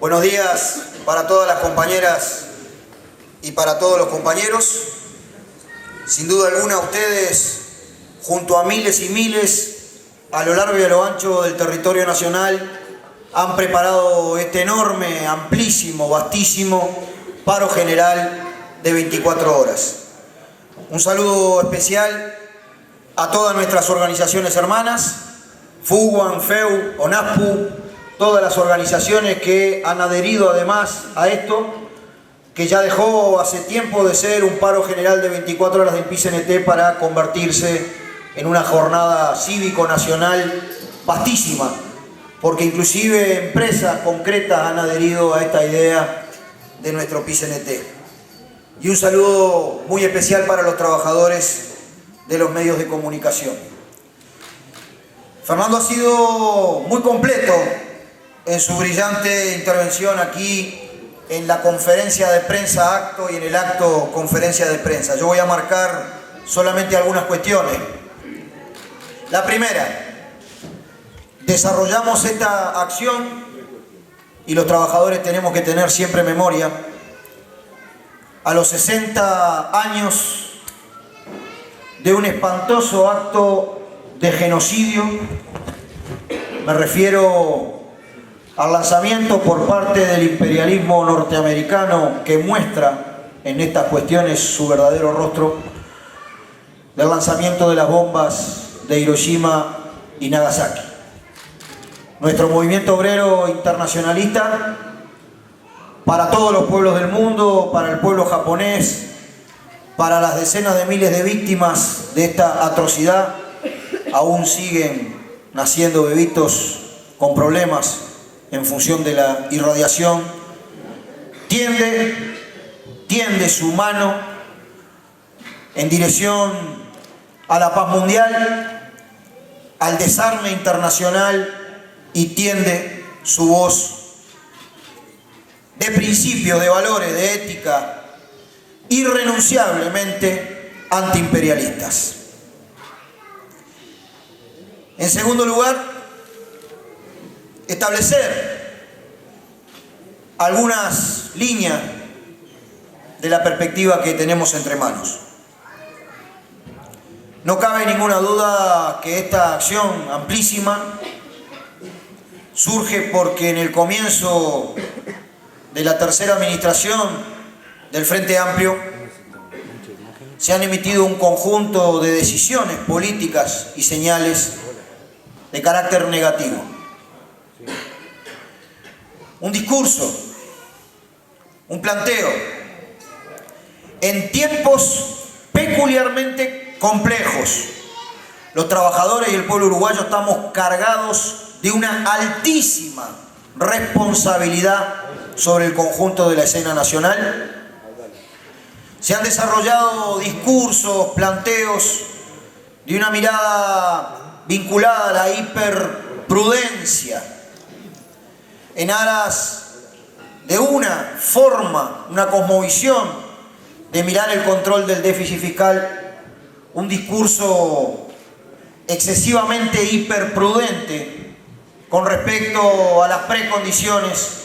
Buenos días para todas las compañeras y para todos los compañeros. Sin duda alguna ustedes, junto a miles y miles, a lo largo y a lo ancho del territorio nacional, han preparado este enorme, amplísimo, vastísimo paro general de 24 horas. Un saludo especial a todas nuestras organizaciones hermanas, FUGUAN, FEU, ONASPU, todas las organizaciones que han adherido además a esto, que ya dejó hace tiempo de ser un paro general de 24 horas del PICNT para convertirse en una jornada cívico-nacional vastísima, porque inclusive empresas concretas han adherido a esta idea de nuestro PICNT. Y un saludo muy especial para los trabajadores de los medios de comunicación. Fernando ha sido muy completo en su brillante intervención aquí en la conferencia de prensa acto y en el acto conferencia de prensa. Yo voy a marcar solamente algunas cuestiones. La primera, desarrollamos esta acción y los trabajadores tenemos que tener siempre memoria. A los 60 años de un espantoso acto de genocidio, me refiero al lanzamiento por parte del imperialismo norteamericano que muestra en estas cuestiones su verdadero rostro, del lanzamiento de las bombas de Hiroshima y Nagasaki. Nuestro movimiento obrero internacionalista, para todos los pueblos del mundo, para el pueblo japonés, para las decenas de miles de víctimas de esta atrocidad, aún siguen naciendo bebitos con problemas en función de la irradiación. Tiende su mano en dirección a la paz mundial, al desarme internacional, y tiende su voz de principios, de valores, de ética, irrenunciablemente antiimperialistas. En segundo lugar, establecer algunas líneas de la perspectiva que tenemos entre manos. No cabe ninguna duda que esta acción amplísima surge porque en el comienzo de la tercera administración del Frente Amplio se han emitido un conjunto de decisiones políticas y señales de carácter negativo. Un discurso, un planteo, en tiempos peculiarmente complejos. Los trabajadores y el pueblo uruguayo estamos cargados de una altísima responsabilidad sobre el conjunto de la escena nacional. Se han desarrollado discursos, planteos de una mirada vinculada a la hiperprudencia, en aras de una forma, una cosmovisión de mirar el control del déficit fiscal, un discurso excesivamente hiperprudente con respecto a las precondiciones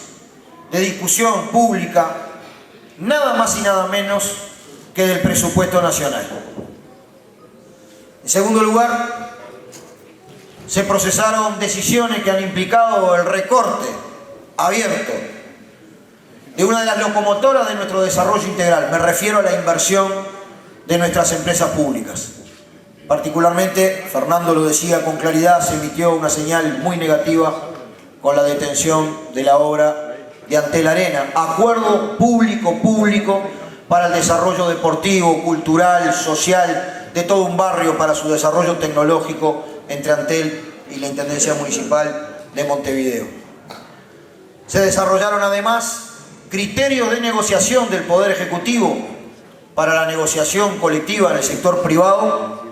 de discusión pública, nada más y nada menos que del presupuesto nacional. En segundo lugar, se procesaron decisiones que han implicado el recorte abierto de una de las locomotoras de nuestro desarrollo integral. Me refiero a la inversión de nuestras empresas públicas. Particularmente, Fernando lo decía con claridad, se emitió una señal muy negativa con la detención de la obra de Antel Arena. Acuerdo público-público para el desarrollo deportivo, cultural, social, de todo un barrio para su desarrollo tecnológico entre Antel y la Intendencia Municipal de Montevideo. Se desarrollaron además criterios de negociación del Poder Ejecutivo para la negociación colectiva en el sector privado,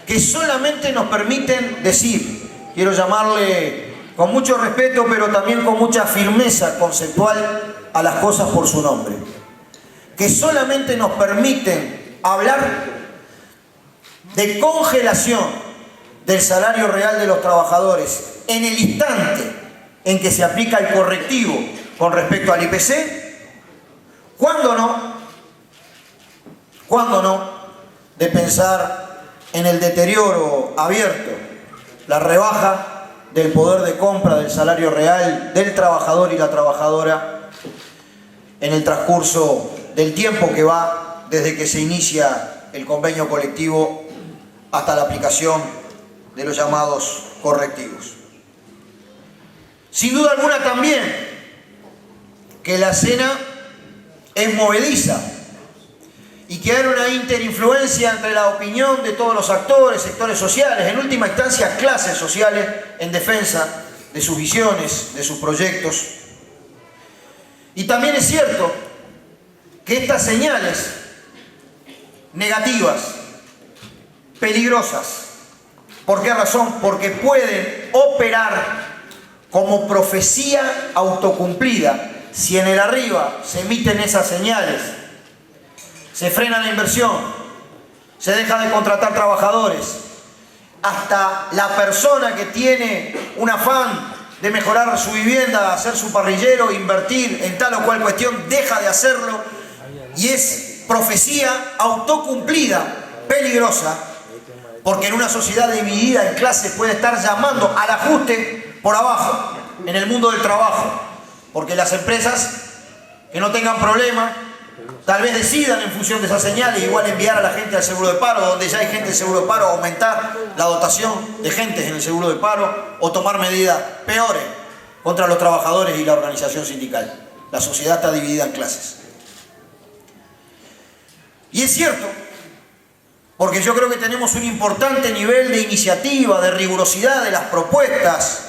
que solamente nos permiten decir, quiero llamarle con mucho respeto, pero también con mucha firmeza conceptual a las cosas por su nombre, que solamente nos permiten hablar de congelación del salario real de los trabajadores en el instante en que se aplica el correctivo con respecto al IPC? ¿Cuándo no? ¿Cuándo no? De pensar en el deterioro abierto, la rebaja del poder de compra del salario real del trabajador y la trabajadora en el transcurso del tiempo que va desde que se inicia el convenio colectivo hasta la aplicación de los llamados correctivos. Sin duda alguna también que la escena es movediza y que hay una interinfluencia entre la opinión de todos los actores, sectores sociales, en última instancia clases sociales, en defensa de sus visiones, de sus proyectos. Y también es cierto que estas señales negativas, peligrosas, ¿por qué razón? Porque pueden operar como profecía autocumplida. Si en el arriba se emiten esas señales, se frena la inversión, se deja de contratar trabajadores, hasta la persona que tiene un afán de mejorar su vivienda, hacer su parrillero, invertir en tal o cual cuestión, deja de hacerlo, y es profecía autocumplida, peligrosa, porque en una sociedad dividida en clases puede estar llamando al ajuste por abajo, en el mundo del trabajo, porque las empresas que no tengan problema, tal vez decidan en función de esas señales, igual enviar a la gente al seguro de paro, donde ya hay gente en seguro de paro, aumentar la dotación de gentes en el seguro de paro, o tomar medidas peores contra los trabajadores y la organización sindical. La sociedad está dividida en clases. Y es cierto, porque yo creo que tenemos un importante nivel de iniciativa, de rigurosidad de las propuestas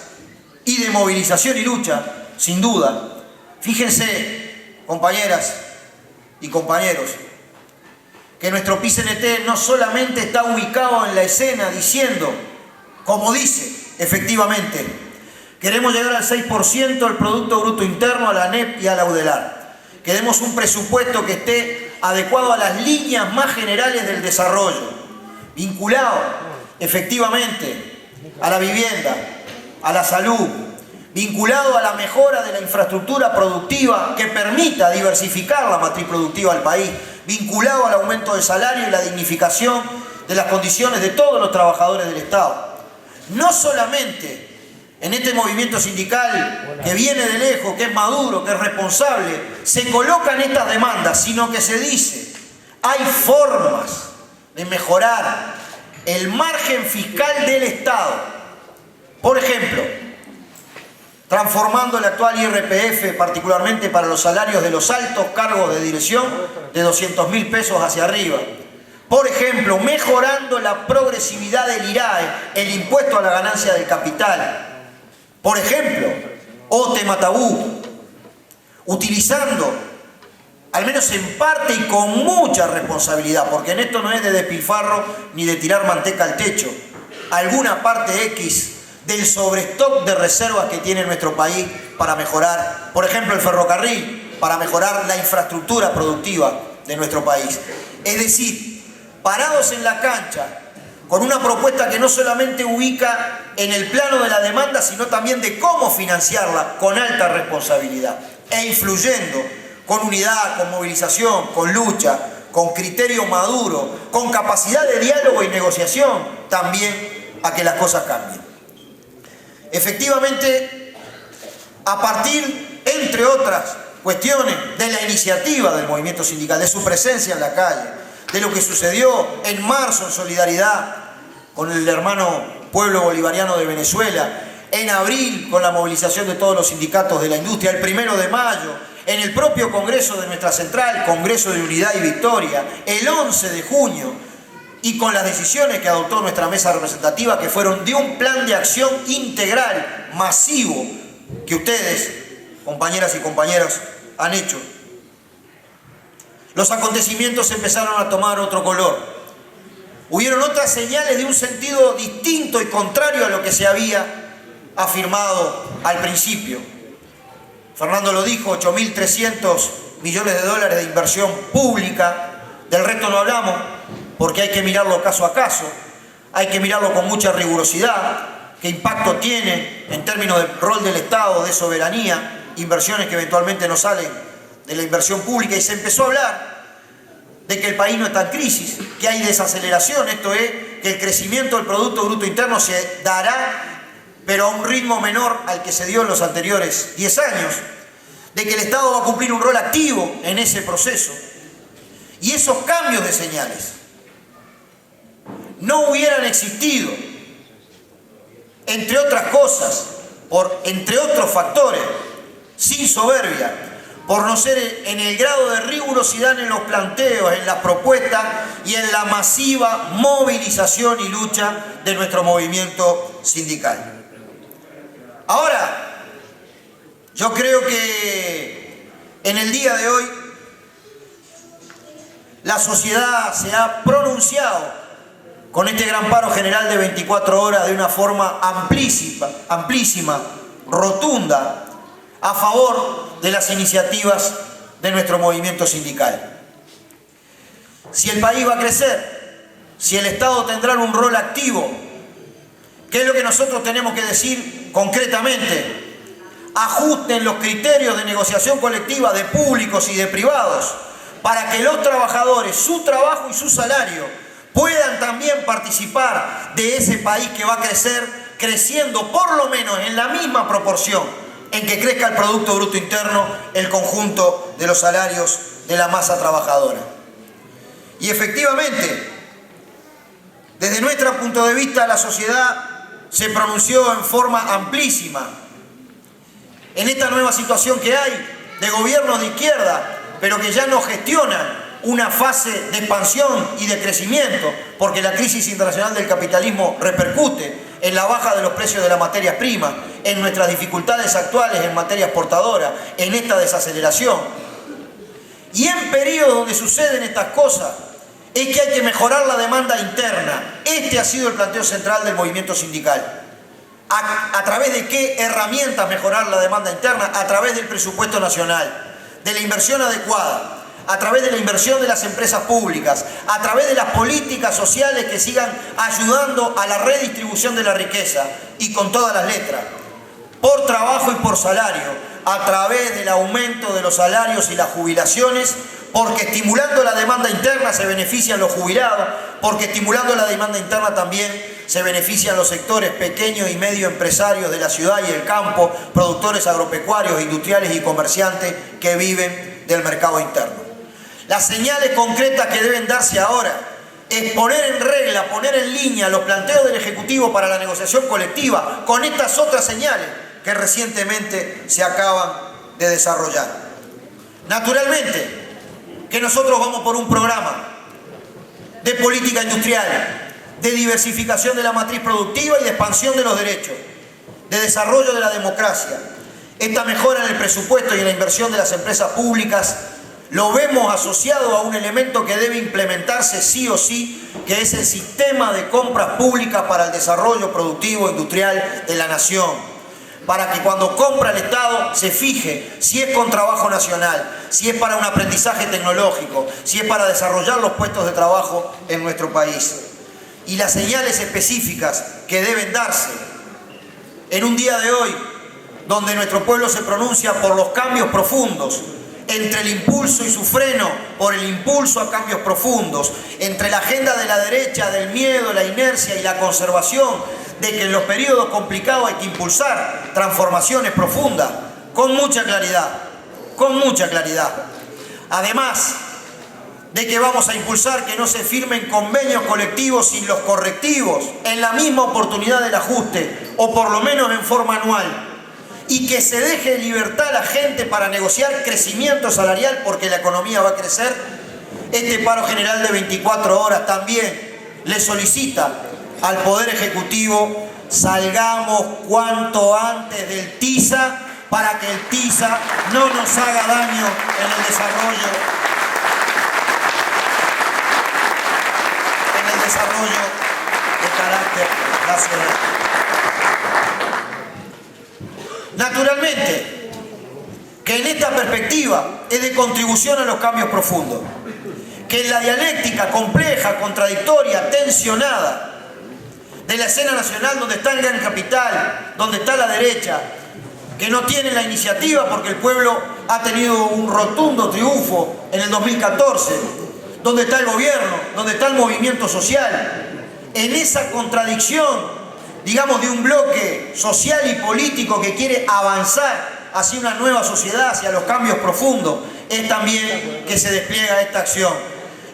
y de movilización y lucha, sin duda. Fíjense, compañeras y compañeros, que nuestro PIT-CNT no solamente está ubicado en la escena diciendo, como dice, efectivamente, queremos llegar al 6% del Producto Bruto Interno, a la ANEP y a la UDELAR. Queremos un presupuesto que esté adecuado a las líneas más generales del desarrollo, vinculado efectivamente a la vivienda, a la salud, vinculado a la mejora de la infraestructura productiva que permita diversificar la matriz productiva del país, vinculado al aumento del salario y la dignificación de las condiciones de todos los trabajadores del Estado. No solamente en este movimiento sindical que viene de lejos, que es maduro, que es responsable, se colocan estas demandas, sino que se dice, hay formas de mejorar el margen fiscal del Estado. Por ejemplo, transformando el actual IRPF, particularmente para los salarios de los altos cargos de dirección, de 200.000 pesos hacia arriba. Por ejemplo, mejorando la progresividad del IRAE, el impuesto a la ganancia del capital. Por ejemplo, o tema tabú, utilizando, al menos en parte y con mucha responsabilidad, porque en esto no es de despilfarro ni de tirar manteca al techo, alguna parte X del sobrestock de reservas que tiene nuestro país para mejorar, por ejemplo, el ferrocarril, para mejorar la infraestructura productiva de nuestro país. Es decir, parados en la cancha, con una propuesta que no solamente ubica en el plano de la demanda, sino también de cómo financiarla con alta responsabilidad, e influyendo con unidad, con movilización, con lucha, con criterio maduro, con capacidad de diálogo y negociación, también a que las cosas cambien. Efectivamente, a partir, entre otras cuestiones, de la iniciativa del movimiento sindical, de su presencia en la calle, de lo que sucedió en marzo en solidaridad con el hermano pueblo bolivariano de Venezuela, en abril con la movilización de todos los sindicatos de la industria, el 1 de mayo, en el propio Congreso de nuestra central, Congreso de Unidad y Victoria, el 11 de junio, y con las decisiones que adoptó nuestra mesa representativa, que fueron de un plan de acción integral, masivo, que ustedes, compañeras y compañeros, han hecho. Los acontecimientos empezaron a tomar otro color. Hubieron otras señales de un sentido distinto y contrario a lo que se había afirmado al principio. Fernando lo dijo, 8.300 millones de dólares de inversión pública, del resto no hablamos, porque hay que mirarlo caso a caso, hay que mirarlo con mucha rigurosidad, qué impacto tiene en términos del rol del Estado, de soberanía, inversiones que eventualmente no salen de la inversión pública, y se empezó a hablar de que el país no está en crisis, que hay desaceleración, esto es, que el crecimiento del Producto Bruto Interno se dará, pero a un ritmo menor al que se dio en los anteriores 10 años, de que el Estado va a cumplir un rol activo en ese proceso. Y esos cambios de señales no hubieran existido, entre otras cosas, entre otros factores, sin soberbia, por no ser en el grado de rigurosidad en los planteos, en las propuestas y en la masiva movilización y lucha de nuestro movimiento sindical. Ahora, yo creo que en el día de hoy la sociedad se ha pronunciado con este gran paro general de 24 horas de una forma amplísima, rotunda, a favor de las iniciativas de nuestro movimiento sindical. Si el país va a crecer, si el Estado tendrá un rol activo, ¿qué es lo que nosotros tenemos que decir concretamente? Ajusten los criterios de negociación colectiva de públicos y de privados para que los trabajadores, su trabajo y su salario puedan también participar de ese país que va a crecer, creciendo por lo menos en la misma proporción en que crezca el Producto Bruto Interno, el conjunto de los salarios de la masa trabajadora. Y efectivamente, desde nuestro punto de vista, la sociedad se pronunció en forma amplísima en esta nueva situación que hay de gobiernos de izquierda, pero que ya no gestionan una fase de expansión y de crecimiento, porque la crisis internacional del capitalismo repercute en la baja de los precios de las materias primas, en nuestras dificultades actuales en materia exportadora, en esta desaceleración. Y en periodos donde suceden estas cosas, es que hay que mejorar la demanda interna. Este ha sido el planteo central del movimiento sindical. ¿A través de qué herramientas mejorar la demanda interna? A través del presupuesto nacional, de la inversión adecuada, a través de la inversión de las empresas públicas, a través de las políticas sociales que sigan ayudando a la redistribución de la riqueza, y con todas las letras, por trabajo y por salario, a través del aumento de los salarios y las jubilaciones, porque estimulando la demanda interna se benefician los jubilados, porque estimulando la demanda interna también se benefician los sectores pequeños y medio empresarios de la ciudad y el campo, productores agropecuarios, industriales y comerciantes que viven del mercado interno. Las señales concretas que deben darse ahora es poner en regla, poner en línea los planteos del Ejecutivo para la negociación colectiva con estas otras señales que recientemente se acaban de desarrollar. Naturalmente que nosotros vamos por un programa de política industrial, de diversificación de la matriz productiva y de expansión de los derechos, de desarrollo de la democracia. Esta mejora en el presupuesto y en la inversión de las empresas públicas lo vemos asociado a un elemento que debe implementarse sí o sí, que es el sistema de compras públicas para el desarrollo productivo industrial de la nación. Para que cuando compra el Estado se fije si es con trabajo nacional, si es para un aprendizaje tecnológico, si es para desarrollar los puestos de trabajo en nuestro país. Y las señales específicas que deben darse en un día de hoy, donde nuestro pueblo se pronuncia por los cambios profundos, entre el impulso y su freno, por el impulso a cambios profundos, entre la agenda de la derecha, del miedo, la inercia y la conservación, de que en los periodos complicados hay que impulsar transformaciones profundas, con mucha claridad, con mucha claridad. Además de que vamos a impulsar que no se firmen convenios colectivos sin los correctivos, en la misma oportunidad del ajuste, o por lo menos en forma anual, y que se deje libertad a la gente para negociar crecimiento salarial, porque la economía va a crecer. Este paro general de 24 horas también le solicita al Poder Ejecutivo: salgamos cuanto antes del TISA, para que el TISA no nos haga daño en el desarrollo de carácter nacional. Naturalmente que en esta perspectiva es de contribución a los cambios profundos, que en la dialéctica compleja, contradictoria, tensionada de la escena nacional, donde está el Gran Capital, donde está la derecha, que no tiene la iniciativa porque el pueblo ha tenido un rotundo triunfo en el 2014, donde está el gobierno, donde está el movimiento social. En esa contradicción, digamos, de un bloque social y político que quiere avanzar hacia una nueva sociedad, hacia los cambios profundos, es también que se despliega esta acción.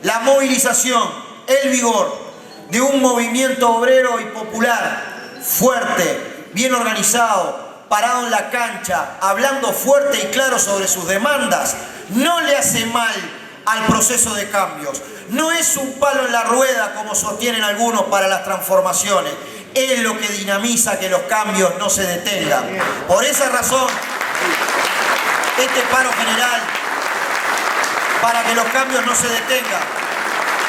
La movilización, el vigor de un movimiento obrero y popular fuerte, bien organizado, parado en la cancha, hablando fuerte y claro sobre sus demandas, no le hace mal al proceso de cambios. No es un palo en la rueda, como sostienen algunos, para las transformaciones. Es lo que dinamiza que los cambios no se detengan. Por esa razón, este paro general, para que los cambios no se detengan,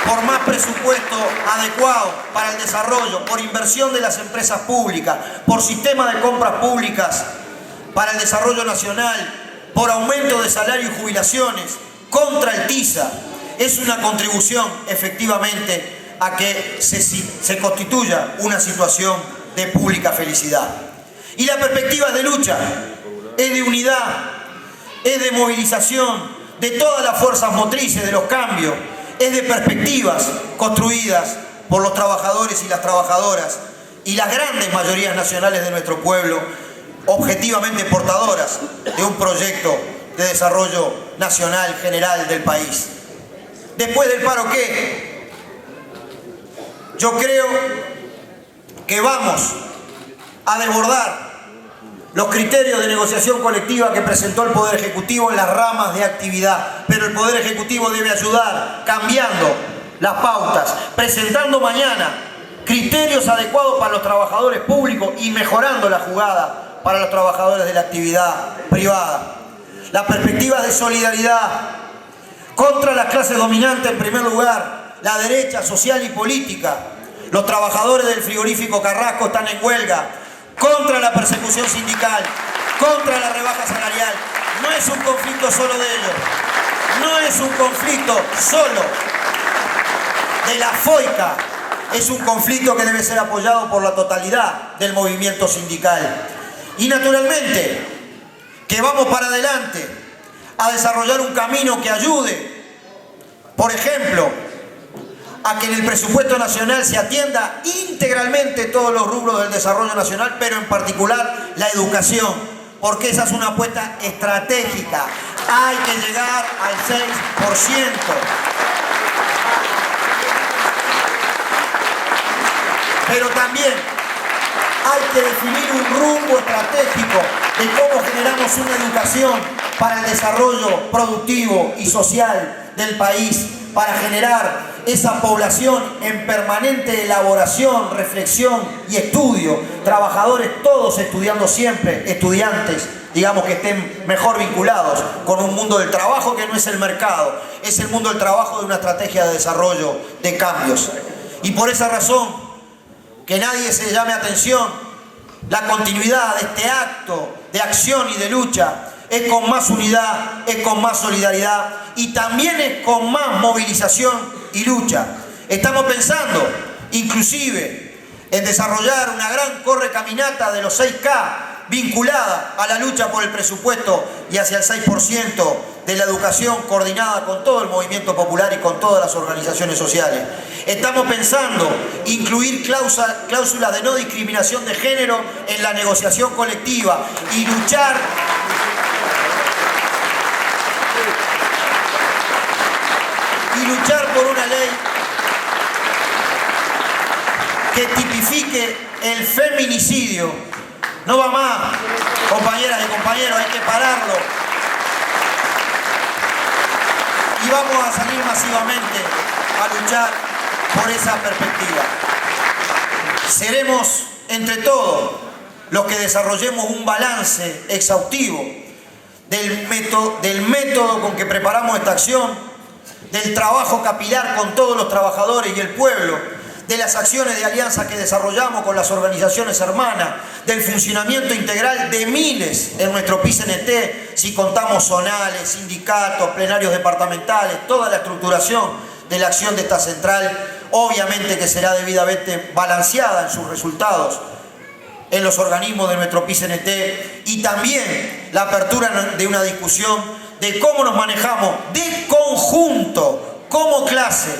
por más presupuesto adecuado para el desarrollo, por inversión de las empresas públicas, por sistema de compras públicas para el desarrollo nacional, por aumento de salario y jubilaciones, contra el TISA, es una contribución efectivamente a que se constituya una situación de pública felicidad. Y la perspectiva es de lucha, es de unidad, es de movilización de todas las fuerzas motrices de los cambios, es de perspectivas construidas por los trabajadores y las trabajadoras y las grandes mayorías nacionales de nuestro pueblo, objetivamente portadoras de un proyecto de desarrollo nacional general del país. Después del paro, ¿qué? Yo creo que vamos a desbordar los criterios de negociación colectiva que presentó el Poder Ejecutivo en las ramas de actividad. Pero el Poder Ejecutivo debe ayudar cambiando las pautas, presentando mañana criterios adecuados para los trabajadores públicos y mejorando la jugada para los trabajadores de la actividad privada. Las perspectivas de solidaridad contra las clases dominantes en primer lugar, la derecha social y política. Los trabajadores del frigorífico Carrasco están en huelga, contra la persecución sindical, contra la rebaja salarial. No es un conflicto solo de ellos, no es un conflicto solo de la FOICA, es un conflicto que debe ser apoyado por la totalidad del movimiento sindical. Y naturalmente que vamos para adelante a desarrollar un camino que ayude, por ejemplo, a que en el presupuesto nacional se atienda integralmente todos los rubros del desarrollo nacional, pero en particular la educación, porque esa es una apuesta estratégica. Hay que llegar al 6%. Pero también hay que definir un rumbo estratégico de cómo generamos una educación para el desarrollo productivo y social del país, para generar esa población en permanente elaboración, reflexión y estudio, trabajadores todos estudiando siempre, estudiantes, digamos, que estén mejor vinculados con un mundo del trabajo que no es el mercado, es el mundo del trabajo de una estrategia de desarrollo, de cambios. Y por esa razón, que nadie se llame atención, la continuidad de este acto de acción y de lucha es con más unidad, es con más solidaridad y también es con más movilización y lucha. Estamos pensando, inclusive, en desarrollar una gran correcaminata de los 6K vinculada a la lucha por el presupuesto y hacia el 6% de la educación, coordinada con todo el movimiento popular y con todas las organizaciones sociales. Estamos pensando incluir cláusulas de no discriminación de género en la negociación colectiva y luchar por una ley que tipifique el feminicidio. No va más, compañeras y compañeros, hay que pararlo. Y vamos a salir masivamente a luchar por esa perspectiva. Seremos entre todos los que desarrollemos un balance exhaustivo del método con que preparamos esta acción, del trabajo capilar con todos los trabajadores y el pueblo, de las acciones de alianza que desarrollamos con las organizaciones hermanas, del funcionamiento integral de miles en nuestro PICNT, si contamos zonales, sindicatos, plenarios departamentales, toda la estructuración de la acción de esta central, obviamente que será debidamente balanceada en sus resultados en los organismos de nuestro PIT-CNT, y también la apertura de una discusión de cómo nos manejamos de conjunto, como clase,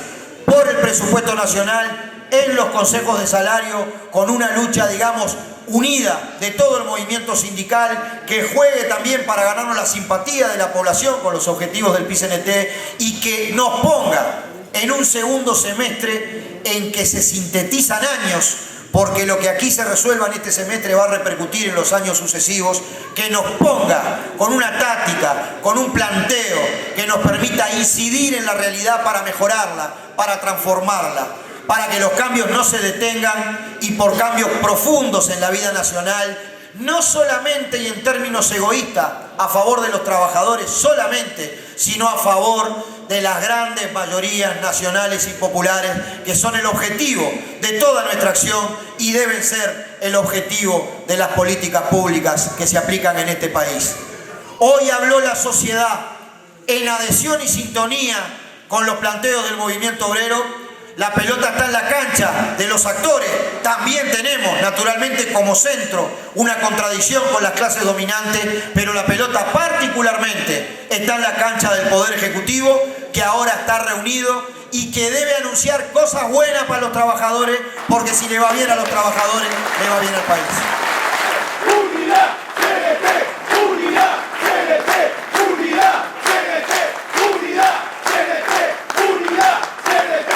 por el presupuesto nacional en los consejos de salario, con una lucha, digamos, unida de todo el movimiento sindical, que juegue también para ganarnos la simpatía de la población con los objetivos del PIT-CNT, y que nos ponga en un segundo semestre en que se sintetizan años, porque lo que aquí se resuelva en este semestre va a repercutir en los años sucesivos, que nos ponga con una táctica, con un planteo que nos permita incidir en la realidad para mejorarla, para transformarla, para que los cambios no se detengan, y por cambios profundos en la vida nacional, no solamente y en términos egoístas a favor de los trabajadores solamente, sino a favor de las grandes mayorías nacionales y populares, que son el objetivo de toda nuestra acción y deben ser el objetivo de las políticas públicas que se aplican en este país. Hoy habló la sociedad en adhesión y sintonía con los planteos del movimiento obrero. La pelota está en la cancha de los actores. También tenemos, naturalmente, como centro, una contradicción con las clases dominantes, pero la pelota particularmente está en la cancha del Poder Ejecutivo, que ahora está reunido y que debe anunciar cosas buenas para los trabajadores, porque si le va bien a los trabajadores, le va bien al país. ¡Unidad! ¡CNT! ¡Unidad! ¡CNT! ¡Unidad! ¡CNT! ¡Unidad! ¡CNT! ¡Unidad! ¡CNT!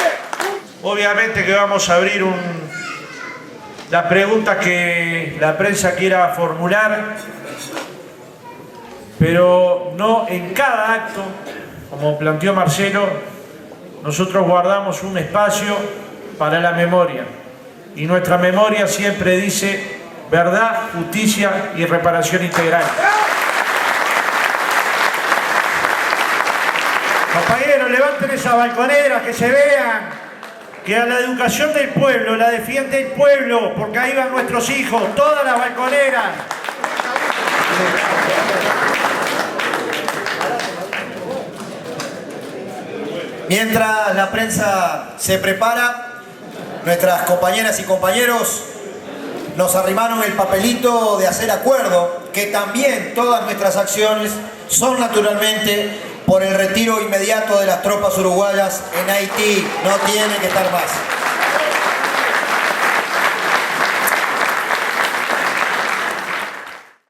Obviamente que vamos a abrir las preguntas que la prensa quiera formular, pero no en cada acto, como planteó Marcelo. Nosotros guardamos un espacio para la memoria, y nuestra memoria siempre dice verdad, justicia y reparación integral. Compañeros, levanten esas balconeras, que se vean. Que a la educación del pueblo la defiende el pueblo, porque ahí van nuestros hijos, todas las balconeras. Mientras la prensa se prepara, nuestras compañeras y compañeros nos arrimaron el papelito de hacer acuerdo, que también todas nuestras acciones son naturalmente por el retiro inmediato de las tropas uruguayas en Haití. No tiene que estar más.